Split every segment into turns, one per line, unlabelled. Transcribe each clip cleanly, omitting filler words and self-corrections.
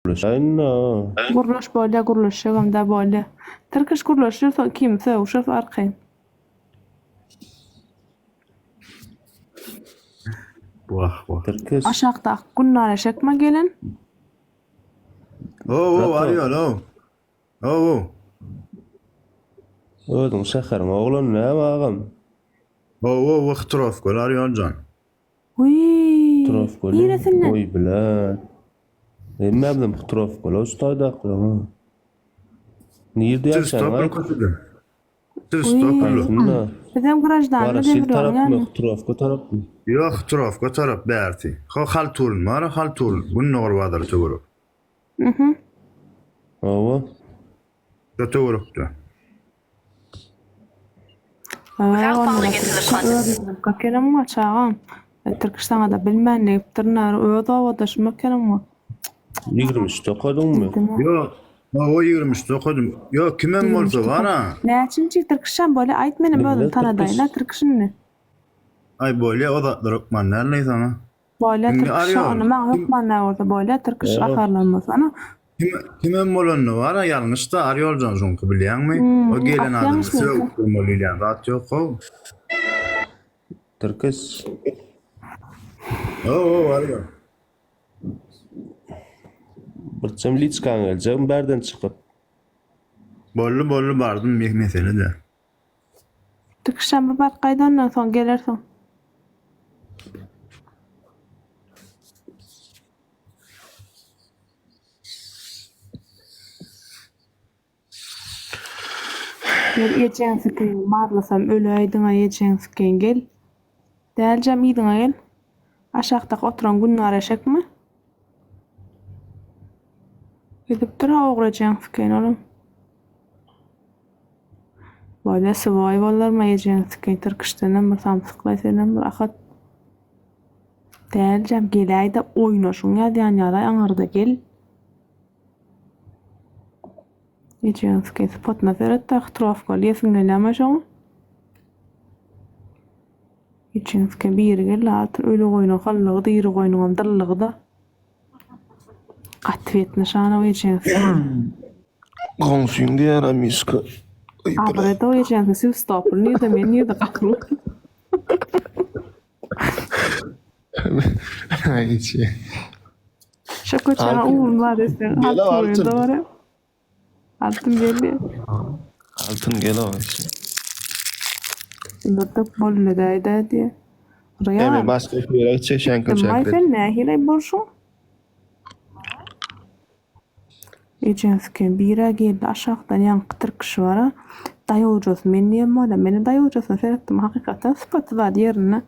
إنه
قرلش böyle قرلش da böyle. Turkish قرلش kimse uşaf arkayım.
Vah vah.
تركز
Aşağıda Gunnara şekme gelin.
Oo arıyor o. Oo.
أودم سخر ما أغلن لا ما أغم
Oo اختراف قول arıyor can.
Uy.
اختراف كله
İyi resimler.
وي بلاد ما بدهم اختراف كله أستاذ أقول نير دي
Siz
عشان
stopper
هاي
kötüdür. Siz
Uy.
stopperlu.
إنه
Bizim garajdan
وارا
ne
سيل
deviriyorum
طرف
yani.
اختراف كترف
Yok اختراف kötürüp berti. Hal turun var hal turun. Bunu nor vadır çuğuru.
Mhm.
هو
Kötürüptü.
Kelim var çağım. Türkistan'a da bilmem ne yaptırnar. Öde havada şu kelim var.
يقرمش تقدم مı
Yok. O 29'dum. Yok kimen bolsa var ha.
Ne çünkü Türkistan böyle aytmenin böyle tanıdayla Türkistan ne?
Ay böyle o da durukman ne sana.
Böyle
Şimdi
Türkistan
arıyorum.
onu ben hükman ne orada böyle Türkiş akarlanmaz ana.
Kimen bolanı var ha yanlış da arıyor can çünkü biliyor musun? O gelen adam
yanlış
size
mı?
okumaliyle rahat yok o.
تركز
Oo arıyor.
برتسم ليتس كان الجم باردن çıkıp
Bollu bardım mesele de.
Türkistan bir bak kaydan son gelirsin. Yiyeceğin fikrin marlasam öleydin yiyeceğin fikrin gel. Değercem iydin gel. Aşağıda oturan Gunnara şek mi? Gidip dura oğrayacağın fikrin oğlum. Böyle survival'lar mı yiyeceğin fikrin Türkistan'dan bir samsıklaysadan bir akat. Değercem geleyde oynaşın ya diyen yaray anarda gel. Yiyeceğin fikrin spot nazaret da ihtiraf kal yesin geleme şoğun. Yiyeceğin fikrin bir yeri gel altın öyle oyna kallığı da yeri oyna dallığı da. Qatvet nişanı o yiyeceğin fikrin.
Konuşun diye Ramiska.
Abreda o yiyeceğin fikrin siv stopper niye de men niye de kaklı.
Ayçi.
Şaka çağa uğur var desin.
Gel
Altın
altın.
oyunda var ya. Altın geliyor.
Altın gel o Ayçi.
Burada bolle dayda diye. Rıya.
Hemen başka bir yere gidecek şenkil
May
şenkil.
fen ne hilay borşu? Ecensken bira geldi aşağıdan yankı Türküş var ha. Dayıcız men niye mola beni dayıcızın seyrettim hakikaten sıfatı var yerine.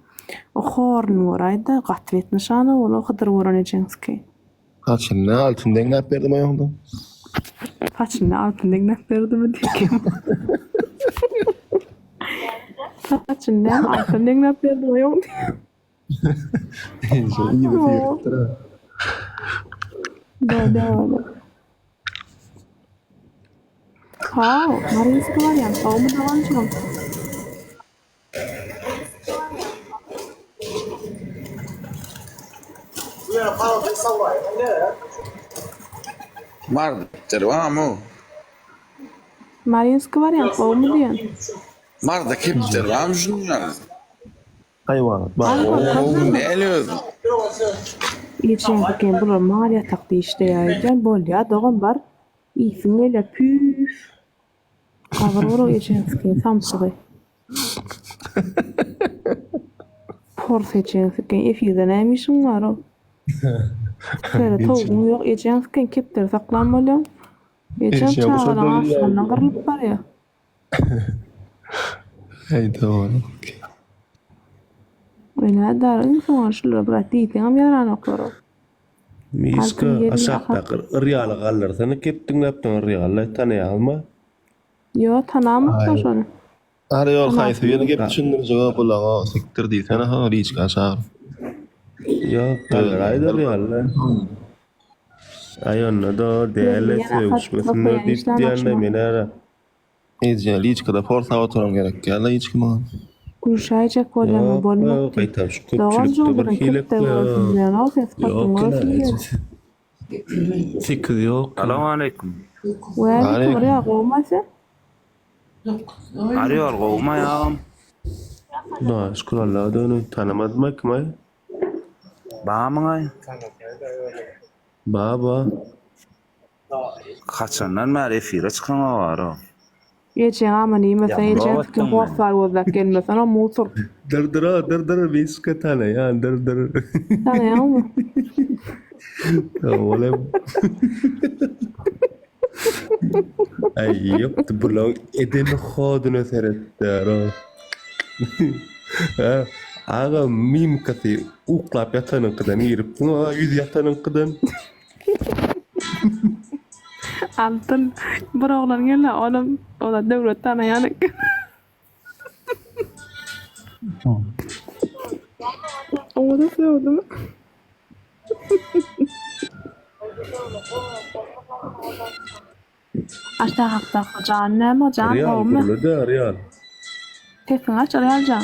O horn var ayda qatvet nişanı ol o kadar vuran ecensken.
Kaçın ne altın dengar verdim ayağımda.
Façını altın dengnep verdi mi diyelim. Façını altın dengnep verdi mi yok diye.
İyi de fiyatlar.
Böyle. Ha, Maris var ya. O mu devam ediyor?
مرد تروامو
Maris var ya. O mu diyor?
مرد كيف تروام شنو يعني
Hayvan. Bak.
ne eliyordu
Geçen gün bu Maria taktı işte ya. Bol ya doğan var. İsmiyle püf. Kavrulu geçen gün samsığı. Porse geçen gün efirden emişim var o. Böyle tavuğum yok. Geçen gün keptir saklanmalı. Geçen
Geçen bu
çağıran
sefer ya.
aslında kırılıp var ya.
Haydi oğlum.
Öyle darın sonra şöyle bıraktı. Ama yaran okları.
ميسكا
Altın
أساق
geliyor.
تقر الريال غلر ثنا كيف تنقبتن الريال لا تاني alma
Yo tanımak sonra.
Her yol kayıtı yeni gelip düşündüğünüz cevap olağa siktir değil. Sana ha riç kasar.
يا غلر هيدا الريال لا أيون ده ديالة وش مثل ديالنا منارة
İyice riç kadar porta oturum gerek. Gel hiç kim al.
Kuşayacak kolyamı bolmak.
قيتها شو
Doğal
كوبشلك
jolların
تبركيلك
kepte var. Yani o ses
Yok
patron
ne
var.
Fikri yok.
Selamun aleyküm.
Waalaikum oraya qo'ymasa.
Arıyor kovma ya.
Da şükür Allah'a dönü. Tanımadım ekmeği.
Bağımın
Baba.
kaçandan beri efire çıkan var o.
Geçen ama nimetsen
Ya,
geçen
bravo
tüken
ettin
korklar gözlek gelmesen o mutur.
Dır bir tane ya dır.
Tanıyor mu?
Oğlum. Ay yaptı bulan edin hodunu seyretler. Ha, aga mim kasi uklap yatanın kıdan yirip buna yüz yatanın kıdan.
Altın bir oğlan geldi oğlum o da devletten yani. O da sevdi mi? Aşağı hafta can ne mi can
Real
o mu?
kurulu da real.
Tepin aç real can.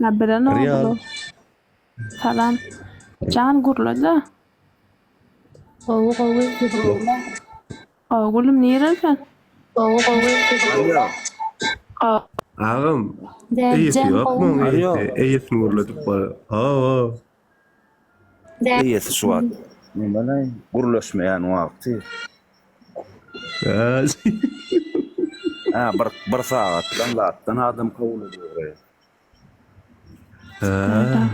Ne bilen
Real.
oldu? Salam. Can gurlu da. Oğlum nereden?
Ağam iyisi yok mu?
Arıyor.
İyisi kuruladık bana. Ha.
İyisi şu an. Ne bana guruluşmayan vakti.
Ha.
Ha bir saatten zaten adam kabul ediyor.
Ha.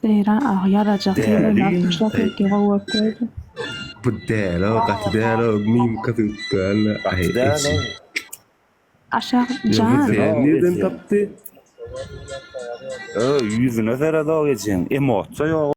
Zeyran ah yaracak.
Değerli.
Bu delo, kat delo, mim kasi kala. Ay.
Aşağı can.
Sen nereden taptı?
Yüzüne zerre daha geçin. Emotsa yok.